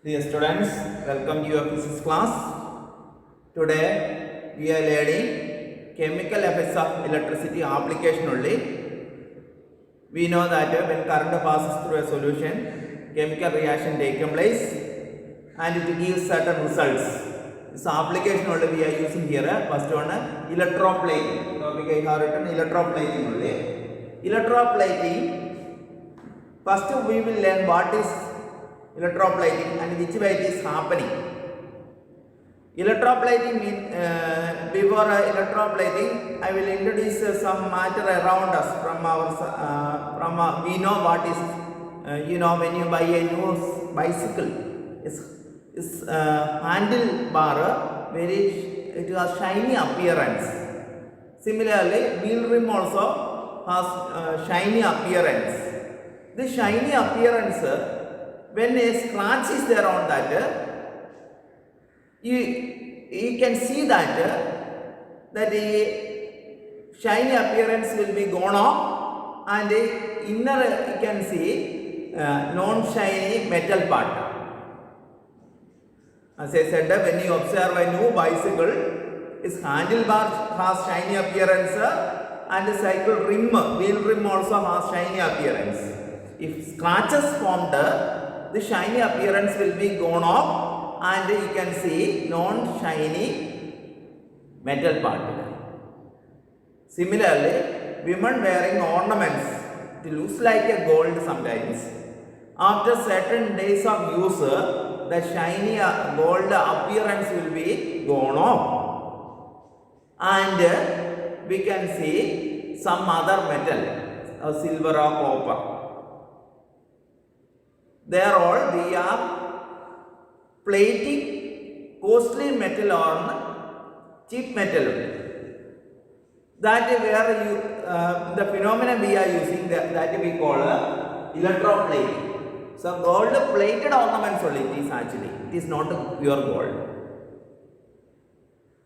Dear students, welcome to your physics class. Today we are learning chemical effects of electricity application only. We know that when current passes through a solution, chemical reaction takes place and it gives certain results. This application only we are using here. First one, electroplating. Topic I have written electroplating only. Electroplating. First we will learn what is electroplating and which way it is happening. Electroplating means before electroplating, I will introduce some matter around us from our we know what is when you buy a new bicycle, is handlebar it has shiny appearance. Similarly, wheel rim also has shiny appearance. This shiny appearance, when a scratch is there on that, you can see that the shiny appearance will be gone off, and the inner you can see non-shiny metal part. As I said, when you observe a new bicycle, its handlebar has shiny appearance and the cycle rim, wheel rim also has shiny appearance. If scratches formed, the shiny appearance will be gone off and you can see non-shiny metal part. Similarly, women wearing ornaments, it looks like a gold sometimes. After certain days of use, the shiny gold appearance will be gone off and we can see some other metal, silver or copper. There all we are plating costly metal on cheap metal. That is where the phenomenon we are using that we call electroplating. So gold plated ornaments only it is actually. It is not pure gold.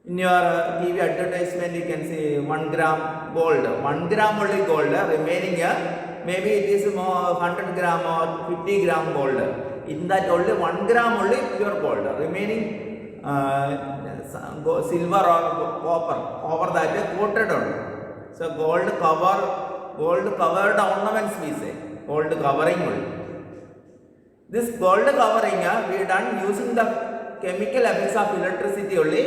In your TV advertisement you can see 1 gram gold. 1 gram only gold, remaining maybe it is more 100 gram or 50 gram gold. In that only 1 gram only pure gold. Remaining silver or copper over that coated on. So gold covered ornaments we say. Gold covering only. This gold covering we done using the chemical effects of electricity only.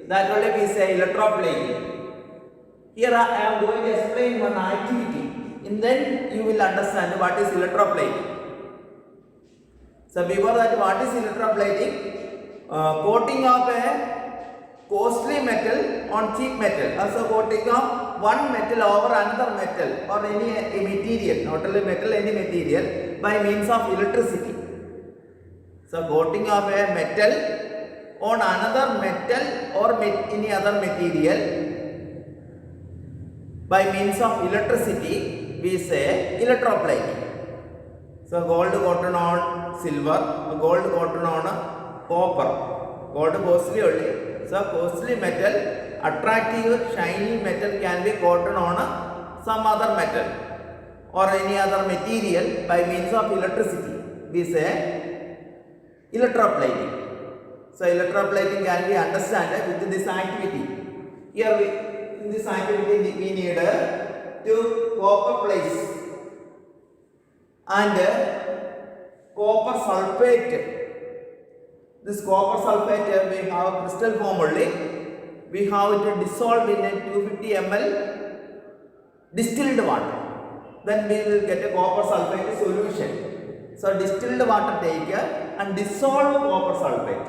That only we say electroplating. Here I am going to explain one activity. And then you will understand what is electroplating. So before that, what is electroplating? Coating of a costly metal on cheap metal. Also coating of one metal over another metal or any material, not only metal, any material by means of electricity. So coating of a metal on another metal or any other material by means of electricity, we say electroplating. So gold coated on silver, gold coated on copper, gold costly only. So costly metal, attractive shiny metal can be coated on some other metal or any other material by means of electricity. We say electroplating. So electroplating can be understood with this activity. Here in this activity we need two copper plates and copper sulfate. This copper sulfate we have crystal form only. We have it dissolved in a 250 ml distilled water. Then we will get a copper sulfate solution. So distilled water take and dissolve copper sulfate.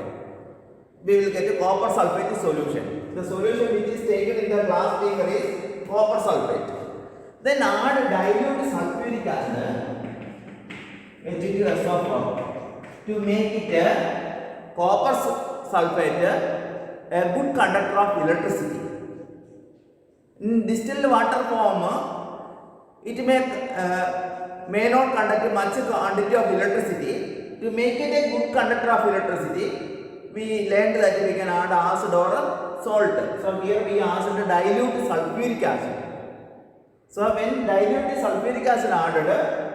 We will get a copper sulfate solution. The solution which is taken in the glass beaker is copper sulfate. Then add dilute sulfuric acid to make it a copper sulfate a good conductor of electricity. In distilled water form, it may not conduct much quantity of electricity. To make it a good conductor of electricity, we learned that we can add acid or salt. So here we asked dilute sulfuric acid. So when dilute sulfuric acid added,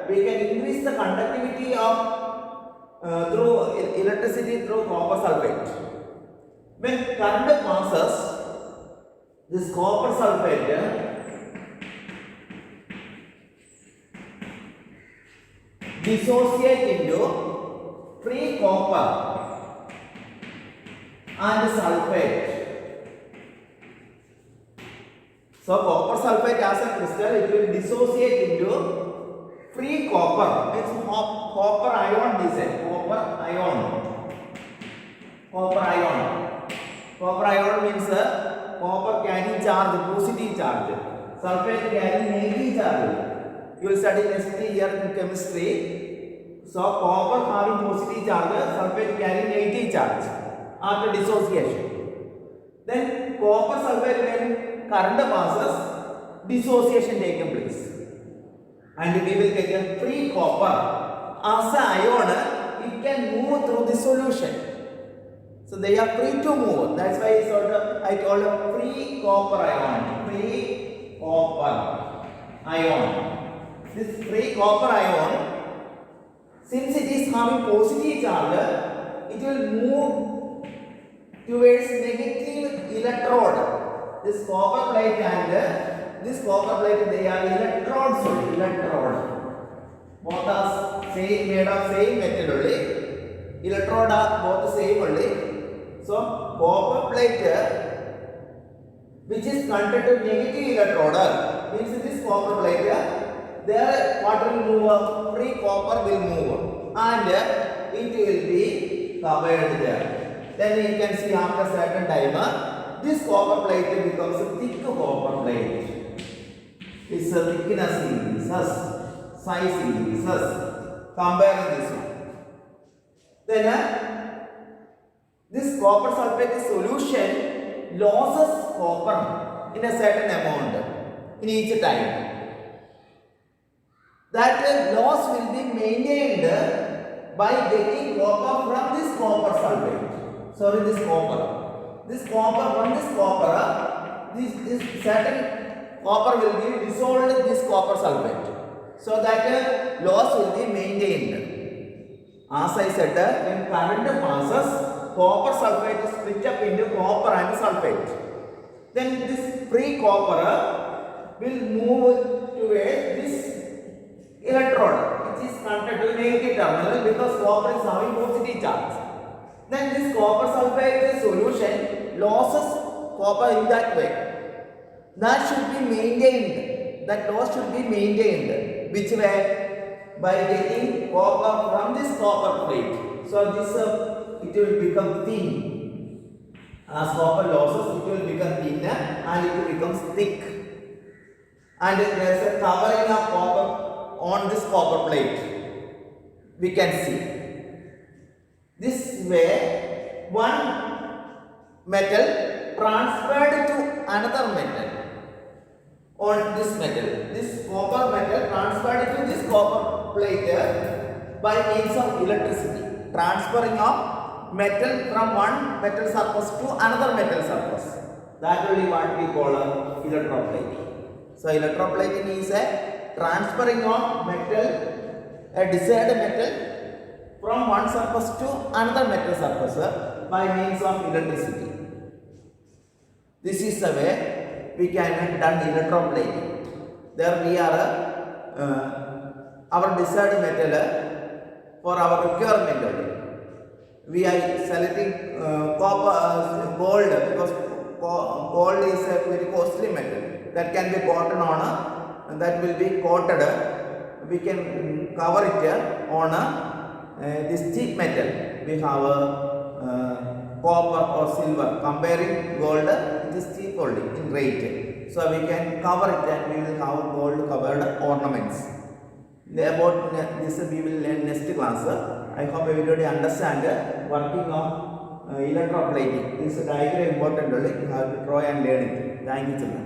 we can increase the conductivity of through electricity through copper sulfate. When current passes, this copper sulfate dissociate into free copper and sulfate. So copper sulfate as a crystal, it will dissociate into free copper. Means copper ion is a copper ion. Copper ion. Copper ion means copper carrying charge, positive charge. Sulfate carrying negative charge. You will study next year in chemistry. So copper having positive charge, sulfate carrying negative charge after dissociation. Then copper sulfate when current passes, dissociation taking place, and we will get a free copper as an ion. It can move through the solution, so they are free to move. That's why I call it free copper ion. Free copper ion. This free copper ion, since it is having positive charge, it will move towards negative electrode. This copper plate and this copper plate, they are electrodes only. Electrode. Both are same, made of same metal only. Electrode are both same only. So copper plate which is connected to negative electrode means this copper plate, there what will move? Free copper will move and it will be covered there. Then you can see after certain time this copper plate becomes a thick copper plate. Its thickness increases, size increases. Comparing this one. Then this copper sulfate solution loses copper in a certain amount in each time. That loss will be maintained by getting copper from this copper sulfate. Sorry, this copper. This copper, from this copper, this certain copper will be dissolved in this copper sulfate, so that loss will be maintained. As I said, when current passes, copper sulfate is split up into copper and sulfate. Then this free copper will move towards this electrode, which is connected to negative terminal because copper is having positive charge. Then this copper sulfate solution loses copper in that way. That should be maintained. That loss should be maintained. Which way? By getting copper from this copper plate. So this it will become thin. As copper losses, it will become thinner and it becomes thick. And there is a covering of copper on this copper plate. We can see. This way, one metal transferred to another metal on this metal. This copper metal transferred to this copper plate by means of electricity. Transferring of metal from one metal surface to another metal surface. That only what we call electroplating. So electroplating is a transferring of metal, a desired metal, from one surface to another metal surface by means of electricity. This is the way we can done electroplating. There we are our desired metal for our requirement only. We are selecting copper, gold, because gold is a very costly metal that can be coated on, that will be coated. We can cover it on this cheap metal. We have copper or silver. Comparing gold, it is cheap only in rate. So we can cover it and we will have gold covered ornaments. About this we will learn next class. I hope everybody understand working on electroplating. This diagram important only. You have to try and learn it. Thank you, children.